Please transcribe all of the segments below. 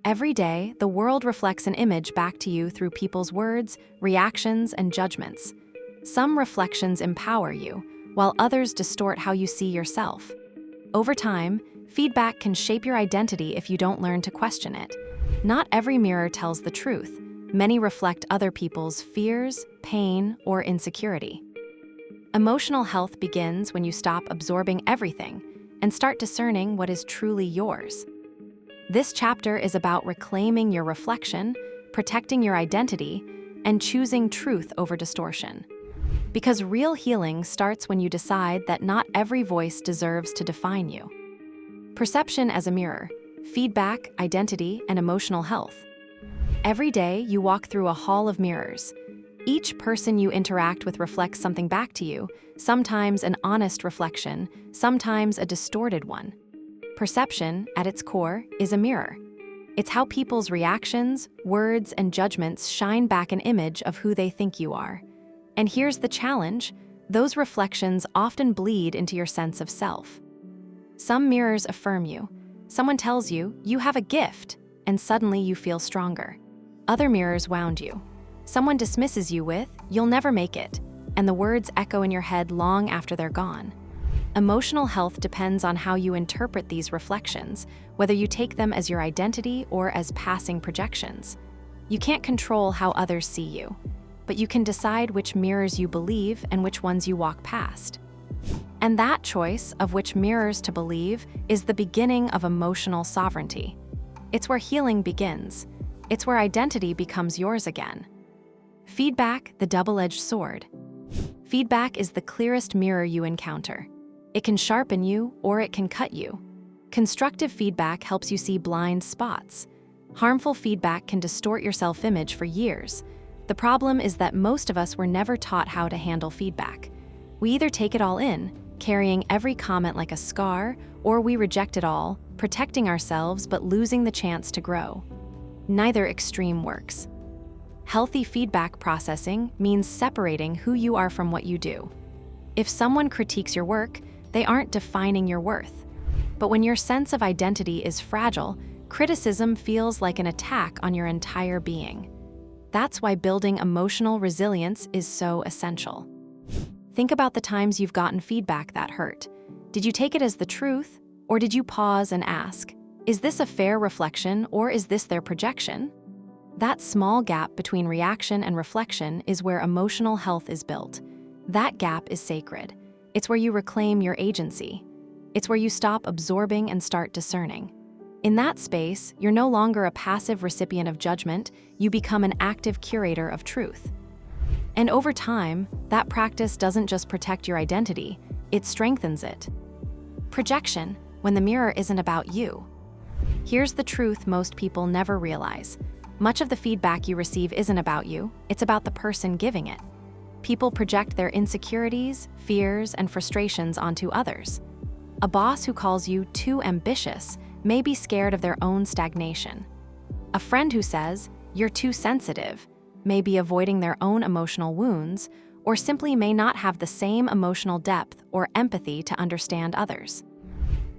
Every day, the world reflects an image back to you through people's words, reactions, and judgments. Some reflections empower you, while others distort how you see yourself. Over time, feedback can shape your identity if you don't learn to question it. Not every mirror tells the truth. Many reflect other people's fears, pain, or insecurity. Emotional health begins when you stop absorbing everything and start discerning what is truly yours. This chapter is about reclaiming your reflection, protecting your identity, and choosing truth over distortion. Because real healing starts when you decide that not every voice deserves to define you. Perception as a mirror, feedback, identity, and emotional health. Every day, you walk through a hall of mirrors. Each person you interact with reflects something back to you, sometimes an honest reflection, sometimes a distorted one. Perception, at its core, is a mirror. It's how people's reactions, words, and judgments shine back an image of who they think you are. And here's the challenge: those reflections often bleed into your sense of self. Some mirrors affirm you. Someone tells you, you have a gift, and suddenly you feel stronger. Other mirrors wound you. Someone dismisses you with, you'll never make it, and the words echo in your head long after they're gone. Emotional health depends on how you interpret these reflections, whether you take them as your identity or as passing projections. You can't control how others see you, but you can decide which mirrors you believe and which ones you walk past. And that choice of which mirrors to believe is the beginning of emotional sovereignty. It's where healing begins. It's where identity becomes yours again. Feedback, the double-edged sword. Feedback is the clearest mirror you encounter. It can sharpen you, or it can cut you. Constructive feedback helps you see blind spots. Harmful feedback can distort your self-image for years. The problem is that most of us were never taught how to handle feedback. We either take it all in, carrying every comment like a scar, or we reject it all, protecting ourselves but losing the chance to grow. Neither extreme works. Healthy feedback processing means separating who you are from what you do. If someone critiques your work, they aren't defining your worth. But when your sense of identity is fragile, criticism feels like an attack on your entire being. That's why building emotional resilience is so essential. Think about the times you've gotten feedback that hurt. Did you take it as the truth, or did you pause and ask, is this a fair reflection, or is this their projection? That small gap between reaction and reflection is where emotional health is built. That gap is sacred. It's where you reclaim your agency. It's where you stop absorbing and start discerning. In that space, you're no longer a passive recipient of judgment, you become an active curator of truth. And over time, that practice doesn't just protect your identity, it strengthens it. Projection, when the mirror isn't about you. Here's the truth most people never realize. Much of the feedback you receive isn't about you, it's about the person giving it. People project their insecurities, fears, and frustrations onto others. A boss who calls you too ambitious may be scared of their own stagnation. A friend who says, you're too sensitive, may be avoiding their own emotional wounds, or simply may not have the same emotional depth or empathy to understand others.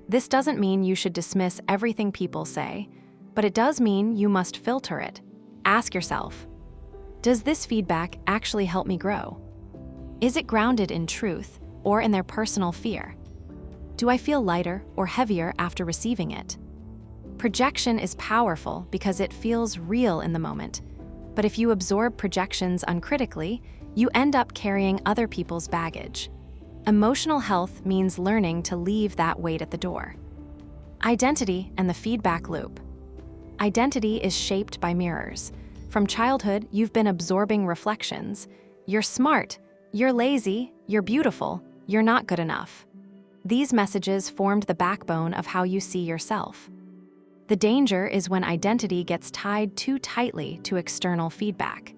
This doesn't mean you should dismiss everything people say, but it does mean you must filter it. Ask yourself, does this feedback actually help me grow? Is it grounded in truth or in their personal fear? Do I feel lighter or heavier after receiving it? Projection is powerful because it feels real in the moment, but if you absorb projections uncritically, you end up carrying other people's baggage. Emotional health means learning to leave that weight at the door. Identity and the feedback loop. Identity is shaped by mirrors. From childhood, you've been absorbing reflections. You're smart, you're lazy, you're beautiful, you're not good enough. These messages formed the backbone of how you see yourself. The danger is when identity gets tied too tightly to external feedback.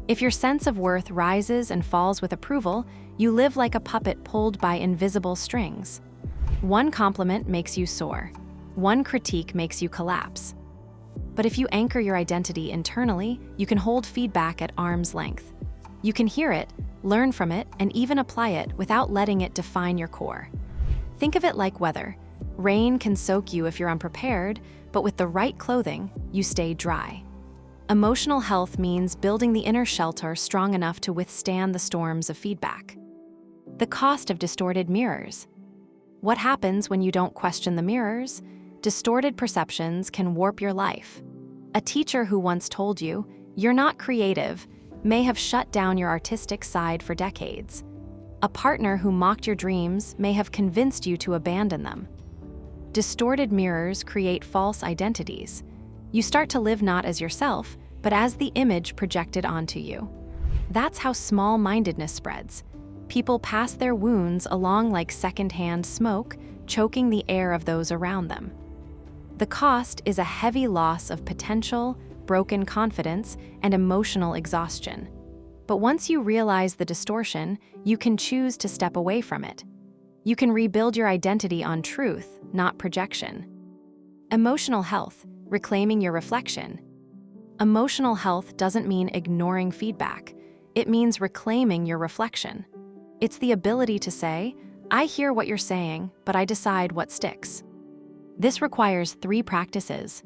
If your sense of worth rises and falls with approval, you live like a puppet pulled by invisible strings. One compliment makes you soar. One critique makes you collapse. But if you anchor your identity internally, you can hold feedback at arm's length. You can hear it, learn from it, and even apply it without letting it define your core. Think of it like weather. Rain can soak you if you're unprepared, but with the right clothing, you stay dry. Emotional health means building the inner shelter strong enough to withstand the storms of feedback. The cost of distorted mirrors. What happens when you don't question the mirrors? Distorted perceptions can warp your life. A teacher who once told you, "You're not creative," may have shut down your artistic side for decades. A partner who mocked your dreams may have convinced you to abandon them. Distorted mirrors create false identities. You start to live not as yourself, but as the image projected onto you. That's how small-mindedness spreads. People pass their wounds along like second-hand smoke, choking the air of those around them. The cost is a heavy loss of potential, broken confidence, and emotional exhaustion. But once you realize the distortion, you can choose to step away from it. You can rebuild your identity on truth, not projection. Emotional health, reclaiming your reflection. Emotional health doesn't mean ignoring feedback. It means reclaiming your reflection. It's the ability to say, "I hear what you're saying, but I decide what sticks." This requires 3 practices.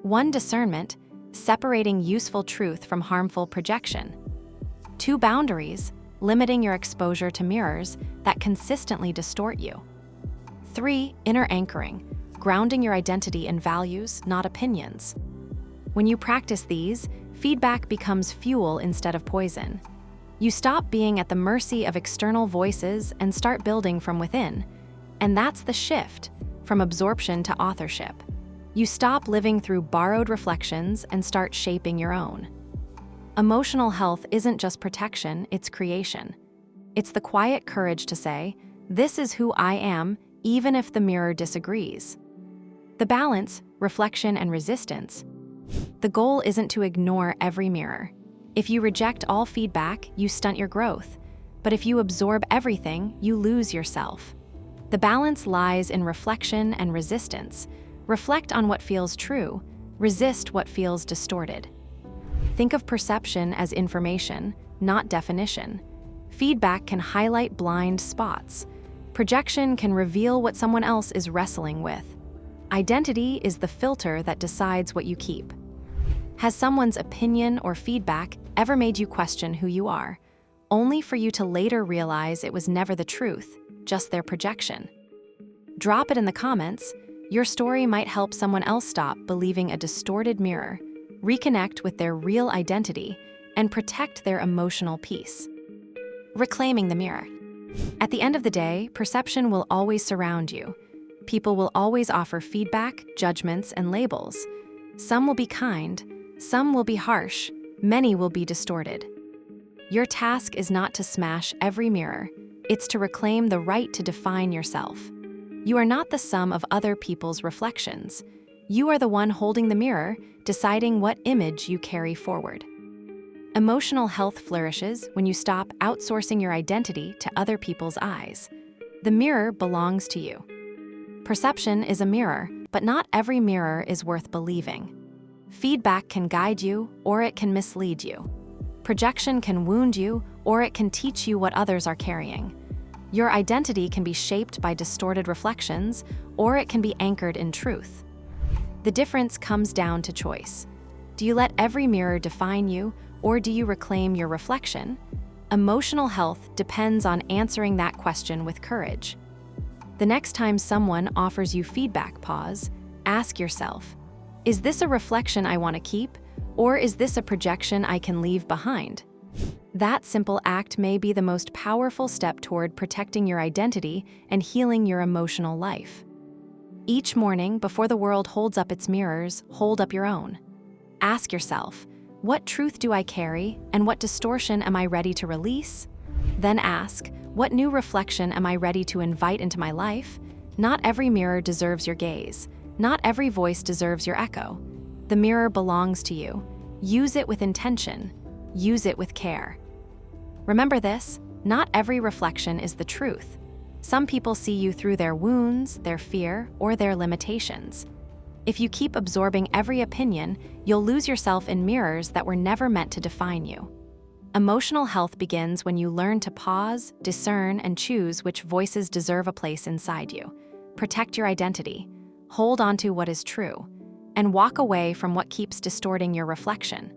1. Discernment, separating useful truth from harmful projection. 2. Boundaries, limiting your exposure to mirrors that consistently distort you. 3. Inner anchoring, grounding your identity in values, not opinions. When you practice these, feedback becomes fuel instead of poison. You stop being at the mercy of external voices and start building from within. And that's the shift, from absorption to authorship. You stop living through borrowed reflections and start shaping your own. Emotional health isn't just protection, it's creation. It's the quiet courage to say, "This is who I am, even if the mirror disagrees." The balance, reflection, and resistance. The goal isn't to ignore every mirror. If you reject all feedback, you stunt your growth. But if you absorb everything, you lose yourself. The balance lies in reflection and resistance. Reflect on what feels true, resist what feels distorted. Think of perception as information, not definition. Feedback can highlight blind spots. Projection can reveal what someone else is wrestling with. Identity is the filter that decides what you keep. Has someone's opinion or feedback ever made you question who you are, only for you to later realize it was never the truth, just their projection? Drop it in the comments. Your story might help someone else stop believing a distorted mirror, reconnect with their real identity, and protect their emotional peace. Reclaiming the mirror. At the end of the day, perception will always surround you. People will always offer feedback, judgments, and labels. Some will be kind, some will be harsh, many will be distorted. Your task is not to smash every mirror, it's to reclaim the right to define yourself. You are not the sum of other people's reflections. You are the one holding the mirror, deciding what image you carry forward. Emotional health flourishes when you stop outsourcing your identity to other people's eyes. The mirror belongs to you. Perception is a mirror, but not every mirror is worth believing. Feedback can guide you, or it can mislead you. Projection can wound you, or it can teach you what others are carrying. Your identity can be shaped by distorted reflections, or it can be anchored in truth. The difference comes down to choice. Do you let every mirror define you, or do you reclaim your reflection? Emotional health depends on answering that question with courage. The next time someone offers you feedback, pause, ask yourself, is this a reflection I want to keep, or is this a projection I can leave behind? That simple act may be the most powerful step toward protecting your identity and healing your emotional life. Each morning, before the world holds up its mirrors, hold up your own. Ask yourself, what truth do I carry, and what distortion am I ready to release? Then ask, what new reflection am I ready to invite into my life? Not every mirror deserves your gaze. Not every voice deserves your echo. The mirror belongs to you. Use it with intention. Use it with care. Remember this, not every reflection is the truth. Some people see you through their wounds, their fear, or their limitations. If you keep absorbing every opinion, you'll lose yourself in mirrors that were never meant to define you. Emotional health begins when you learn to pause, discern, and choose which voices deserve a place inside you. Protect your identity, hold onto what is true, and walk away from what keeps distorting your reflection.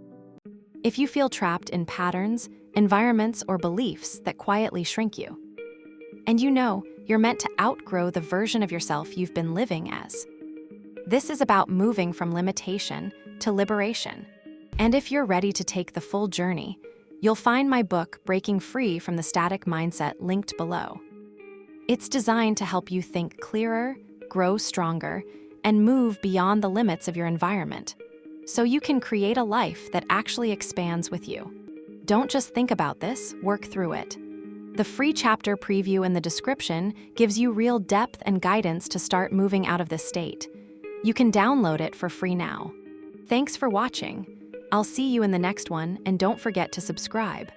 If you feel trapped in patterns, environments, or beliefs that quietly shrink you, and you know you're meant to outgrow the version of yourself you've been living as. This is about moving from limitation to liberation. And if you're ready to take the full journey, you'll find my book, Breaking Free from the Static Mindset, linked below. It's designed to help you think clearer, grow stronger, and move beyond the limits of your environment, so you can create a life that actually expands with you. Don't just think about this, work through it. The free chapter preview in the description gives you real depth and guidance to start moving out of this state. You can download it for free now. Thanks for watching. I'll see you in the next one, and don't forget to subscribe.